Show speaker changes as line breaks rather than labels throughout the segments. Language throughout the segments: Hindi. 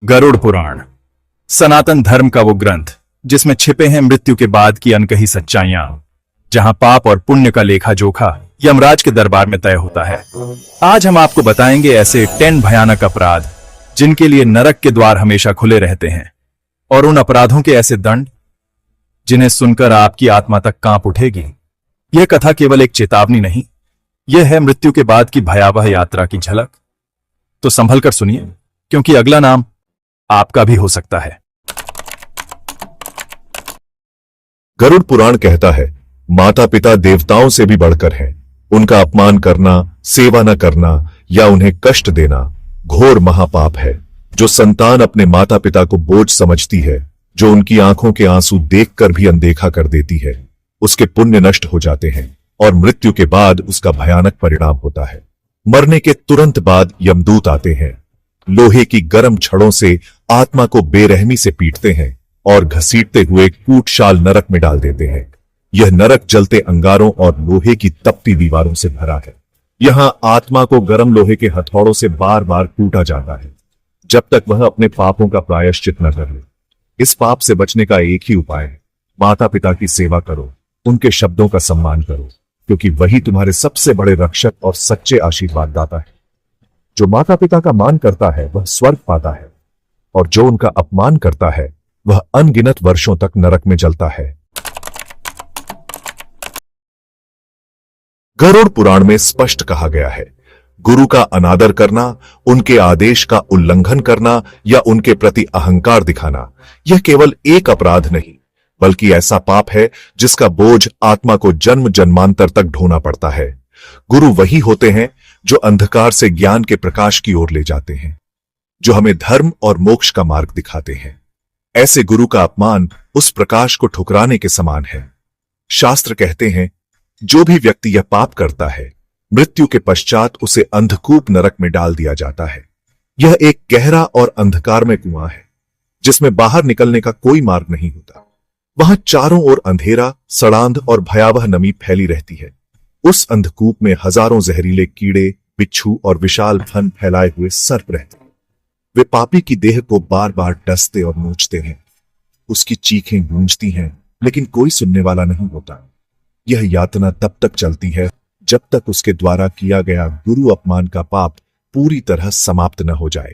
गरुड़ पुराण सनातन धर्म का वो ग्रंथ जिसमें छिपे हैं मृत्यु के बाद की अनकही सच्चाइयां, जहां पाप और पुण्य का लेखा जोखा यमराज के दरबार में तय होता है। आज हम आपको बताएंगे ऐसे 10 भयानक अपराध जिनके लिए नरक के द्वार हमेशा खुले रहते हैं, और उन अपराधों के ऐसे दंड जिन्हें सुनकर आपकी आत्मा तक कांप उठेगी। यह कथा केवल एक चेतावनी नहीं, यह है मृत्यु के बाद की भयावह यात्रा की झलक। तो संभल कर सुनिए, क्योंकि अगला नाम आपका भी हो सकता है।
गरुड़ पुराण कहता है, माता पिता देवताओं से भी बढ़कर हैं। उनका अपमान करना, सेवा न करना या उन्हें कष्ट देना घोर महापाप है। जो संतान अपने माता पिता को बोझ समझती है, जो उनकी आंखों के आंसू देखकर भी अनदेखा कर देती है, उसके पुण्य नष्ट हो जाते हैं और मृत्यु के बाद उसका भयानक परिणाम होता है। मरने के तुरंत बाद यमदूत आते हैं, लोहे की गर्म छड़ों से आत्मा को बेरहमी से पीटते हैं और घसीटते हुए कूटशाल नरक में डाल देते हैं। यह नरक जलते अंगारों और लोहे की तपती दीवारों से भरा है। यहां आत्मा को गर्म लोहे के हथौड़ों से बार बार कूटा जाता है, जब तक वह अपने पापों का प्रायश्चित न कर ले। इस पाप से बचने का एक ही उपाय है, माता पिता की सेवा करो, उनके शब्दों का सम्मान करो, क्योंकि वही तुम्हारे सबसे बड़े रक्षक और सच्चे आशीर्वाद दाता है। जो माता पिता का मान करता है वह स्वर्ग पाता है, और जो उनका अपमान करता है वह अनगिनत वर्षों तक नरक में जलता है। गरुड़ पुराण में स्पष्ट कहा गया है, गुरु का अनादर करना, उनके आदेश का उल्लंघन करना या उनके प्रति अहंकार दिखाना, यह केवल एक अपराध नहीं बल्कि ऐसा पाप है जिसका बोझ आत्मा को जन्म जन्मांतर तक ढोना पड़ता है। गुरु वही होते हैं जो अंधकार से ज्ञान के प्रकाश की ओर ले जाते हैं, जो हमें धर्म और मोक्ष का मार्ग दिखाते हैं। ऐसे गुरु का अपमान उस प्रकाश को ठुकराने के समान है। शास्त्र कहते हैं, जो भी व्यक्ति यह पाप करता है, मृत्यु के पश्चात उसे अंधकूप नरक में डाल दिया जाता है। यह एक गहरा और अंधकारमय कुआं है, जिसमें बाहर निकलने का कोई मार्ग नहीं होता। वहां चारों ओर अंधेरा, सड़ांध और भयावह नमी फैली रहती है। उस अंधकूप में हजारों जहरीले कीड़े, बिच्छू और विशाल फन फैलाए हुए सर्प रहते हैं। वे पापी की देह को बार बार डसते और नोचते हैं। उसकी चीखें गूंजती हैं, लेकिन कोई सुनने वाला नहीं होता। यह यातना तब तक चलती है जब तक उसके द्वारा किया गया गुरु अपमान का पाप पूरी तरह समाप्त न हो जाए।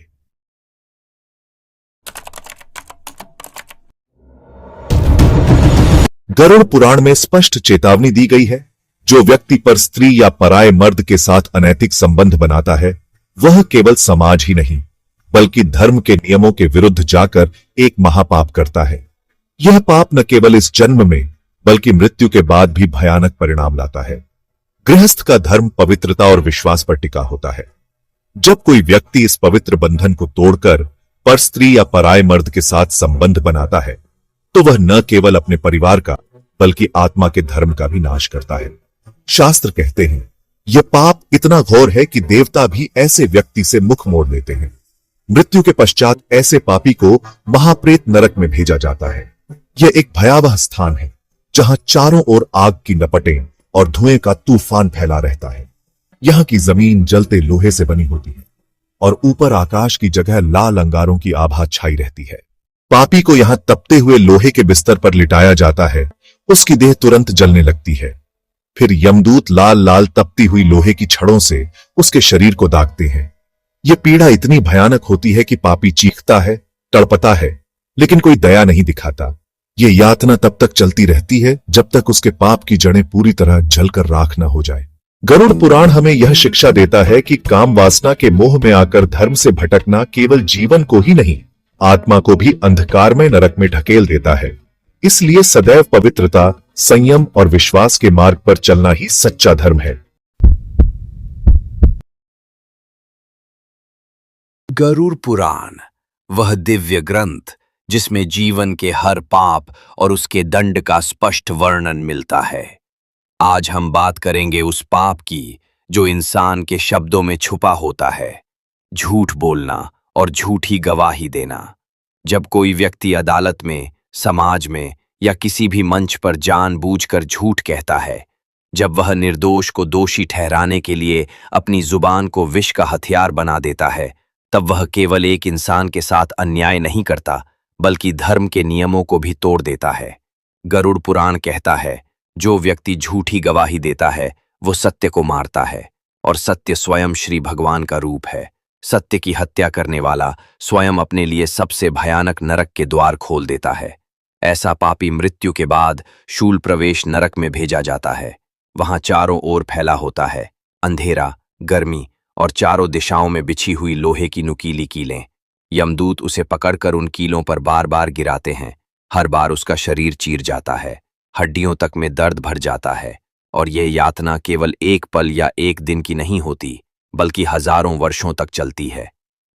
गरुड़ पुराण में स्पष्ट चेतावनी दी गई है, जो व्यक्ति पर स्त्री या पराये मर्द के साथ अनैतिक संबंध बनाता है, वह केवल समाज ही नहीं बल्कि धर्म के नियमों के विरुद्ध जाकर एक महापाप करता है। यह पाप न केवल इस जन्म में बल्कि मृत्यु के बाद भी भयानक परिणाम लाता है। गृहस्थ का धर्म पवित्रता और विश्वास पर टिका होता है। जब कोई व्यक्ति इस पवित्र बंधन को तोड़कर पर स्त्री या पराये मर्द के साथ संबंध बनाता है, तो वह न केवल अपने परिवार का बल्कि आत्मा के धर्म का भी नाश करता है। शास्त्र कहते हैं, यह पाप इतना घोर है कि देवता भी ऐसे व्यक्ति से मुख मोड़ लेते हैं। मृत्यु के पश्चात ऐसे पापी को महाप्रेत नरक में भेजा जाता है। यह एक भयावह स्थान है, जहां चारों ओर आग की लपटें और धुएं का तूफान फैला रहता है। यहां की जमीन जलते लोहे से बनी होती है और ऊपर आकाश की जगह लाल अंगारों की आभा छाई रहती है। पापी को यहां तपते हुए लोहे के बिस्तर पर लिटाया जाता है। उसकी देह तुरंत जलने लगती है। फिर यमदूत लाल लाल तपती हुई लोहे की छड़ों से उसके शरीर को दागते हैं। यह पीड़ा इतनी भयानक होती है कि पापी चीखता है, तड़पता है, लेकिन कोई दया नहीं दिखाता। यह यातना तब तक चलती रहती है जब तक उसके पाप की जड़ें पूरी तरह जलकर राख न हो जाए। गरुड़ पुराण हमें यह शिक्षा देता है कि काम वासना के मोह में आकर धर्म से भटकना केवल जीवन को ही नहीं, आत्मा को भी अंधकारमय नरक में ढकेल देता है। इसलिए सदैव पवित्रता, संयम और विश्वास के मार्ग पर चलना ही सच्चा धर्म है।
गरुड़ पुराण वह दिव्य ग्रंथ जिसमें जीवन के हर पाप और उसके दंड का स्पष्ट वर्णन मिलता है। आज हम बात करेंगे उस पाप की जो इंसान के शब्दों में छुपा होता है, झूठ बोलना और झूठी गवाही देना। जब कोई व्यक्ति अदालत में, समाज में या किसी भी मंच पर जानबूझकर झूठ कहता है, जब वह निर्दोष को दोषी ठहराने के लिए अपनी जुबान को विष का हथियार बना देता है, तब वह केवल एक इंसान के साथ अन्याय नहीं करता, बल्कि धर्म के नियमों को भी तोड़ देता है। गरुड़ पुराण कहता है, जो व्यक्ति झूठी गवाही देता है वो सत्य को मारता है, और सत्य स्वयं श्री भगवान का रूप है। सत्य की हत्या करने वाला स्वयं अपने लिए सबसे भयानक नरक के द्वार खोल देता है। ऐसा पापी मृत्यु के बाद शूल प्रवेश नरक में भेजा जाता है। वहां चारों ओर फैला होता है अंधेरा, गर्मी और चारों दिशाओं में बिछी हुई लोहे की नुकीली कीलें। यमदूत उसे पकड़कर उन कीलों पर बार बार गिराते हैं। हर बार उसका शरीर चीर जाता है, हड्डियों तक में दर्द भर जाता है, और ये यातना केवल एक पल या एक दिन की नहीं होती, बल्कि हजारों वर्षों तक चलती है।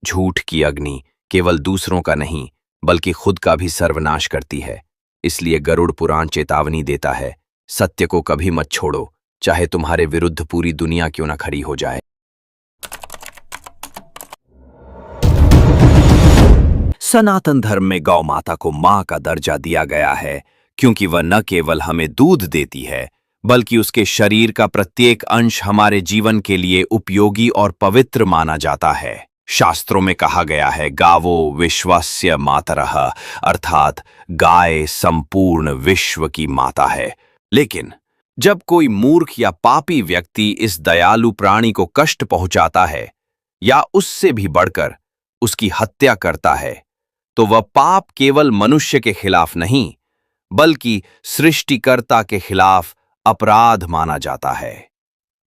झूठ की अग्नि केवल दूसरों का नहीं, बल्कि खुद का भी सर्वनाश करती है। इसलिए गरुड़ पुराण चेतावनी देता है, सत्य को कभी मत छोड़ो, चाहे तुम्हारे विरुद्ध पूरी दुनिया क्यों न खड़ी हो जाए। सनातन धर्म में गौ माता को मां का दर्जा दिया गया है, क्योंकि वह न केवल हमें दूध देती है, बल्कि उसके शरीर का प्रत्येक अंश हमारे जीवन के लिए उपयोगी और पवित्र माना जाता है। शास्त्रों में कहा गया है, गावो विश्वस्य मातरः, अर्थात गाय संपूर्ण विश्व की माता है। लेकिन जब कोई मूर्ख या पापी व्यक्ति इस दयालु प्राणी को कष्ट पहुंचाता है या उससे भी बढ़कर उसकी हत्या करता है, तो वह पाप केवल मनुष्य के खिलाफ नहीं, बल्कि सृष्टिकर्ता के खिलाफ अपराध माना जाता है।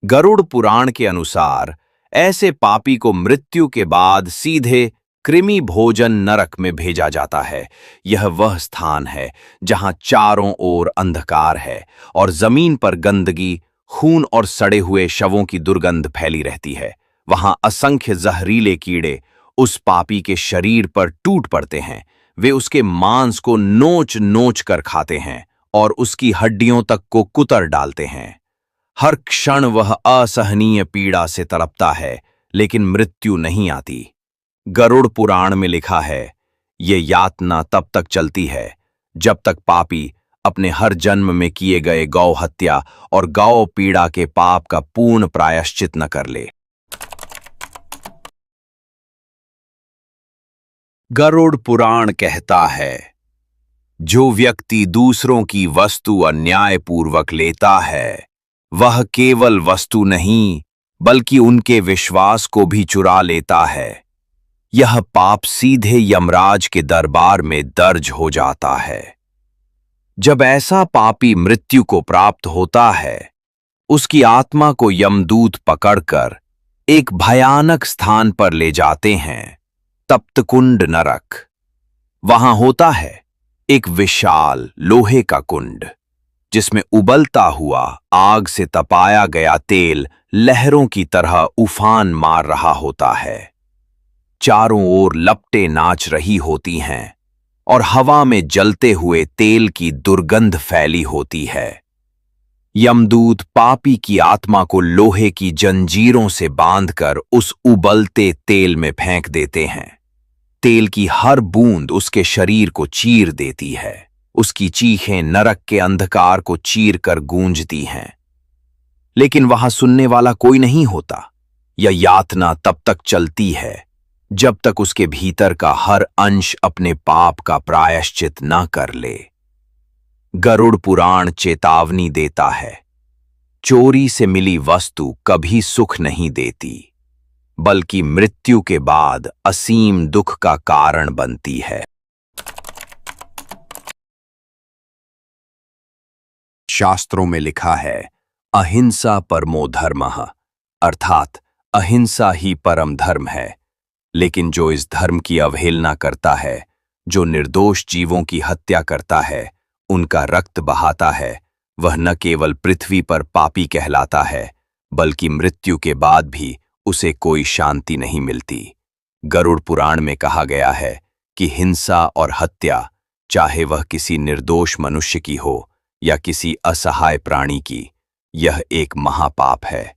गरुड़ पुराण के अनुसार ऐसे पापी को मृत्यु के बाद सीधे कृमि भोजन नरक में भेजा जाता है। यह वह स्थान है जहां चारों ओर अंधकार है और जमीन पर गंदगी, खून और सड़े हुए शवों की दुर्गंध फैली रहती है। वहां असंख्य जहरीले कीड़े उस पापी के शरीर पर टूट पड़ते हैं। वे उसके मांस को नोच नोच कर खाते हैं और उसकी हड्डियों तक को कुतर डालते हैं। हर क्षण वह असहनीय पीड़ा से तड़पता है, लेकिन मृत्यु नहीं आती। गरुड़ पुराण में लिखा है, ये यातना तब तक चलती है जब तक पापी अपने हर जन्म में किए गए गौ हत्या और गौ पीड़ा के पाप का पूर्ण प्रायश्चित न कर ले। गरुड़ पुराण कहता है, जो व्यक्ति दूसरों की वस्तु अन्यायपूर्वक लेता है, वह केवल वस्तु नहीं, बल्कि उनके विश्वास को भी चुरा लेता है। यह पाप सीधे यमराज के दरबार में दर्ज हो जाता है। जब ऐसा पापी मृत्यु को प्राप्त होता है, उसकी आत्मा को यमदूत पकड़कर एक भयानक स्थान पर ले जाते हैं, तप्तकुंड नरक। वहां होता है एक विशाल लोहे का कुंड, जिसमें उबलता हुआ आग से तपाया गया तेल लहरों की तरह उफान मार रहा होता है। चारों ओर लपटें नाच रही होती हैं और हवा में जलते हुए तेल की दुर्गंध फैली होती है। यमदूत पापी की आत्मा को लोहे की जंजीरों से बांधकर उस उबलते तेल में फेंक देते हैं। तेल की हर बूंद उसके शरीर को चीर देती है। उसकी चीखें नरक के अंधकार को चीर कर गूंजती हैं। लेकिन वहां सुनने वाला कोई नहीं होता। यह यातना तब तक चलती है जब तक उसके भीतर का हर अंश अपने पाप का प्रायश्चित न कर ले। गरुड़ पुराण चेतावनी देता है, चोरी से मिली वस्तु कभी सुख नहीं देती, बल्कि मृत्यु के बाद असीम दुख का कारण बनती है। शास्त्रों में लिखा है, अहिंसा परमो धर्मः, अर्थात अहिंसा ही परम धर्म है। लेकिन जो इस धर्म की अवहेलना करता है, जो निर्दोष जीवों की हत्या करता है, उनका रक्त बहाता है, वह न केवल पृथ्वी पर पापी कहलाता है, बल्कि मृत्यु के बाद भी उसे कोई शांति नहीं मिलती। गरुड़ पुराण में कहा गया है कि हिंसा और हत्या, चाहे वह किसी निर्दोष मनुष्य की हो या किसी असहाय प्राणी की, यह एक महापाप है।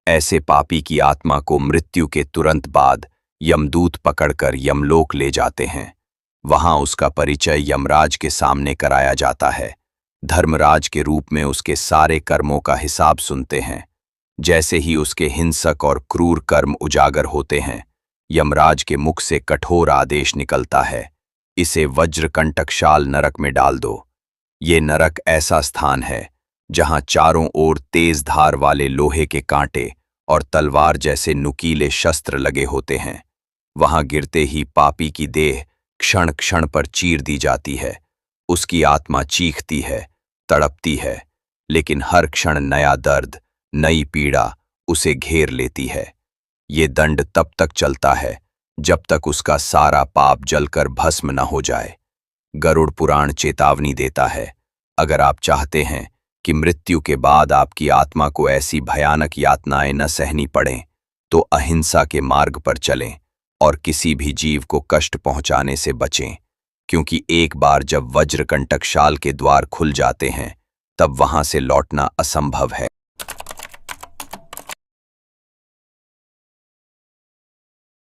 ऐसे पापी की आत्मा को मृत्यु के तुरंत बाद यमदूत पकड़कर यमलोक ले जाते हैं। वहां उसका परिचय यमराज के सामने कराया जाता है। धर्मराज के रूप में उसके सारे कर्मों का हिसाब सुनते हैं। जैसे ही उसके हिंसक और क्रूर कर्म उजागर होते हैं, यमराज के मुख से कठोर आदेश निकलता है, इसे वज्रकंटकशाल नरक में डाल दो। ये नरक ऐसा स्थान है जहां चारों ओर तेज धार वाले लोहे के कांटे और तलवार जैसे नुकीले शस्त्र लगे होते हैं। वहां गिरते ही पापी की देह क्षण क्षण पर चीर दी जाती है। उसकी आत्मा चीखती है, तड़पती है, लेकिन हर क्षण नया दर्द, नई पीड़ा उसे घेर लेती है। ये दंड तब तक चलता है जब तक उसका सारा पाप जलकर भस्म न हो जाए। गरुड़ पुराण चेतावनी देता है, अगर आप चाहते हैं कि मृत्यु के बाद आपकी आत्मा को ऐसी भयानक यातनाएं न सहनी पड़ें, तो अहिंसा के मार्ग पर चलें और किसी भी जीव को कष्ट पहुंचाने से बचें, क्योंकि एक बार जब वज्रकंटकशाल के द्वार खुल जाते हैं तब वहां से लौटना असंभव है।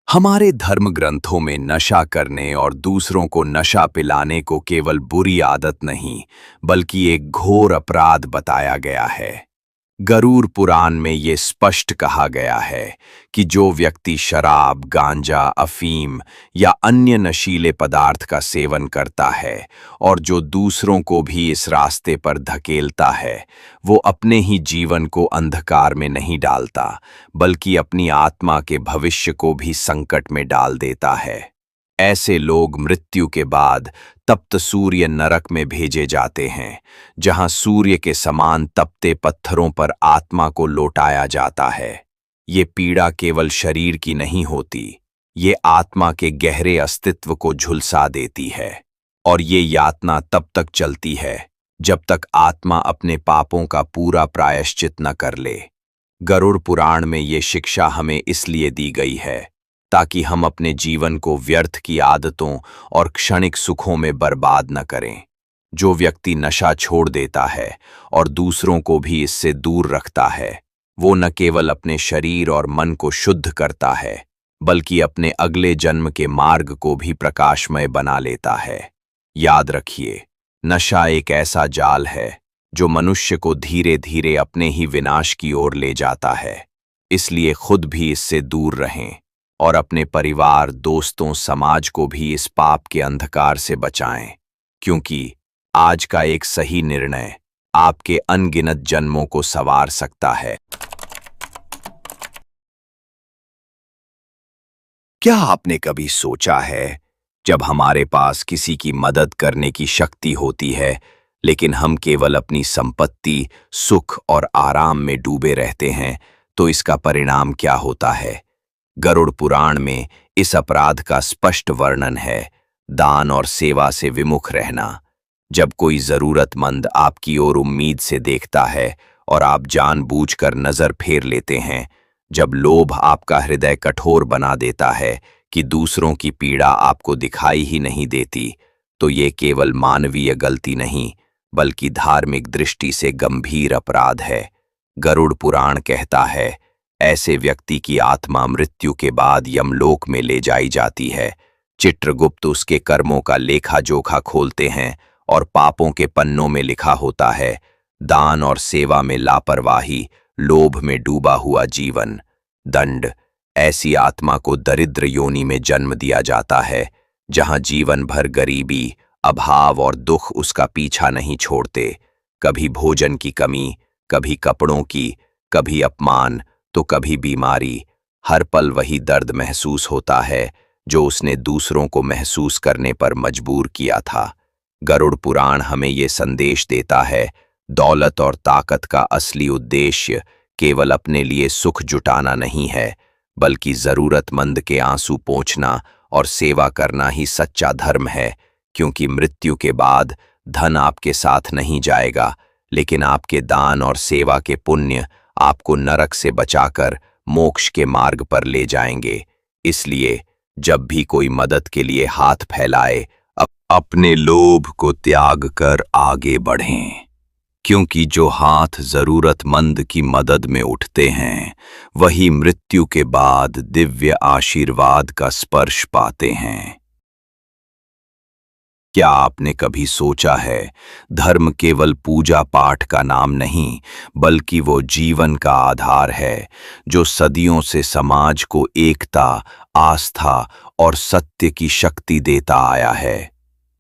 हमारे धर्म ग्रंथों में नशा करने और दूसरों को नशा पिलाने को केवल बुरी आदत नहीं, बल्कि एक घोर अपराध बताया गया है। गरुड़ पुराण में ये स्पष्ट कहा गया है कि जो व्यक्ति शराब, गांजा, अफीम या अन्य नशीले पदार्थ का सेवन करता है और जो दूसरों को भी इस रास्ते पर धकेलता है, वो अपने ही जीवन को अंधकार में नहीं डालता, बल्कि अपनी आत्मा के भविष्य को भी संकट में डाल देता है। ऐसे लोग मृत्यु के बाद तप्त सूर्य नरक में भेजे जाते हैं, जहां सूर्य के समान तपते पत्थरों पर आत्मा को लौटाया जाता है। ये पीड़ा केवल शरीर की नहीं होती, ये आत्मा के गहरे अस्तित्व को झुलसा देती है। और ये यातना तब तक चलती है जब तक आत्मा अपने पापों का पूरा प्रायश्चित न कर ले। गरुड़ पुराण में ये शिक्षा हमें इसलिए दी गई है ताकि हम अपने जीवन को व्यर्थ की आदतों और क्षणिक सुखों में बर्बाद न करें। जो व्यक्ति नशा छोड़ देता है और दूसरों को भी इससे दूर रखता है, वो न केवल अपने शरीर और मन को शुद्ध करता है, बल्कि अपने अगले जन्म के मार्ग को भी प्रकाशमय बना लेता है। याद रखिए, नशा एक ऐसा जाल है जो मनुष्य को धीरे धीरे अपने ही विनाश की ओर ले जाता है। इसलिए खुद भी इससे दूर रहें और अपने परिवार, दोस्तों, समाज को भी इस पाप के अंधकार से बचाएं, क्योंकि आज का एक सही निर्णय आपके अनगिनत जन्मों को संवार सकता है। क्या आपने कभी सोचा है, जब हमारे पास किसी की मदद करने की शक्ति होती है, लेकिन हम केवल अपनी संपत्ति, सुख और आराम में डूबे रहते हैं, तो इसका परिणाम क्या होता है? गरुड़ पुराण में इस अपराध का स्पष्ट वर्णन है, दान और सेवा से विमुख रहना। जब कोई जरूरतमंद आपकी ओर उम्मीद से देखता है और आप जानबूझकर नजर फेर लेते हैं, जब लोभ आपका हृदय कठोर बना देता है कि दूसरों की पीड़ा आपको दिखाई ही नहीं देती, तो ये केवल मानवीय गलती नहीं, बल्कि धार्मिक दृष्टि से गंभीर अपराध है। गरुड़ पुराण कहता है, ऐसे व्यक्ति की आत्मा मृत्यु के बाद यमलोक में ले जाई जाती है। चित्रगुप्त उसके कर्मों का लेखा जोखा खोलते हैं और पापों के पन्नों में लिखा होता है, दान और सेवा में लापरवाही, लोभ में डूबा हुआ जीवन। दंड: ऐसी आत्मा को दरिद्र योनि में जन्म दिया जाता है, जहां जीवन भर गरीबी, अभाव और दुख उसका पीछा नहीं छोड़ते। कभी भोजन की कमी, कभी कपड़ों की, कभी अपमान, तो कभी बीमारी। हर पल वही दर्द महसूस होता है जो उसने दूसरों को महसूस करने पर मजबूर किया था। गरुड़ पुराण हमें ये संदेश देता है, दौलत और ताकत का असली उद्देश्य केवल अपने लिए सुख जुटाना नहीं है, बल्कि जरूरतमंद के आंसू पोंछना और सेवा करना ही सच्चा धर्म है। क्योंकि मृत्यु के बाद धन आपके साथ नहीं जाएगा, लेकिन आपके दान और सेवा के पुण्य आपको नरक से बचाकर मोक्ष के मार्ग पर ले जाएंगे। इसलिए जब भी कोई मदद के लिए हाथ फैलाए, अपने लोभ को त्याग कर आगे बढ़ें, क्योंकि जो हाथ जरूरतमंद की मदद में उठते हैं, वही मृत्यु के बाद दिव्य आशीर्वाद का स्पर्श पाते हैं। क्या आपने कभी सोचा है, धर्म केवल पूजा पाठ का नाम नहीं, बल्कि वो जीवन का आधार है जो सदियों से समाज को एकता, आस्था और सत्य की शक्ति देता आया है।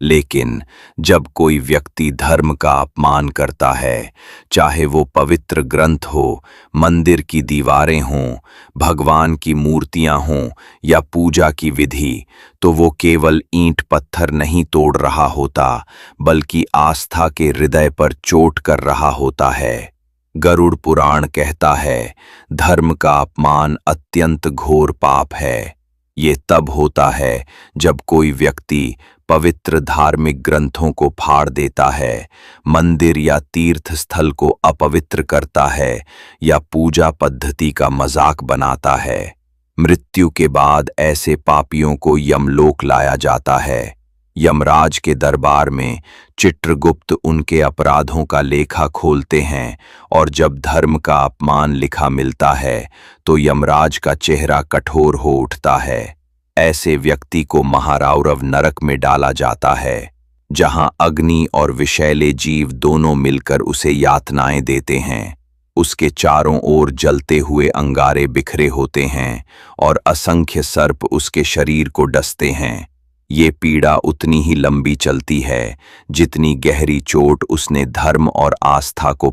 लेकिन जब कोई व्यक्ति धर्म का अपमान करता है, चाहे वो पवित्र ग्रंथ हो, मंदिर की दीवारें हों, भगवान की मूर्तियां हों या पूजा की विधि, तो वो केवल ईंट पत्थर नहीं तोड़ रहा होता, बल्कि आस्था के हृदय पर चोट कर रहा होता है। गरुड़ पुराण कहता है, धर्म का अपमान अत्यंत घोर पाप है। ये तब होता है जब कोई व्यक्ति पवित्र धार्मिक ग्रंथों को फाड़ देता है, मंदिर या तीर्थ स्थल को अपवित्र करता है या पूजा पद्धति का मजाक बनाता है। मृत्यु के बाद ऐसे पापियों को यमलोक लाया जाता है। यमराज के दरबार में चित्रगुप्त उनके अपराधों का लेखा खोलते हैं और जब धर्म का अपमान लिखा मिलता है तो यमराज का चेहरा कठोर हो उठता है। ऐसे व्यक्ति को महारावरव नरक में डाला जाता है, जहां अग्नि और विषैले जीव दोनों मिलकर उसे यातनाएं देते हैं। उसके चारों ओर जलते हुए अंगारे बिखरे होते हैं और असंख्य सर्प उसके शरीर को डसते हैं। ये पीड़ा उतनी ही लंबी चलती है जितनी गहरी चोट उसने धर्म और आस्था को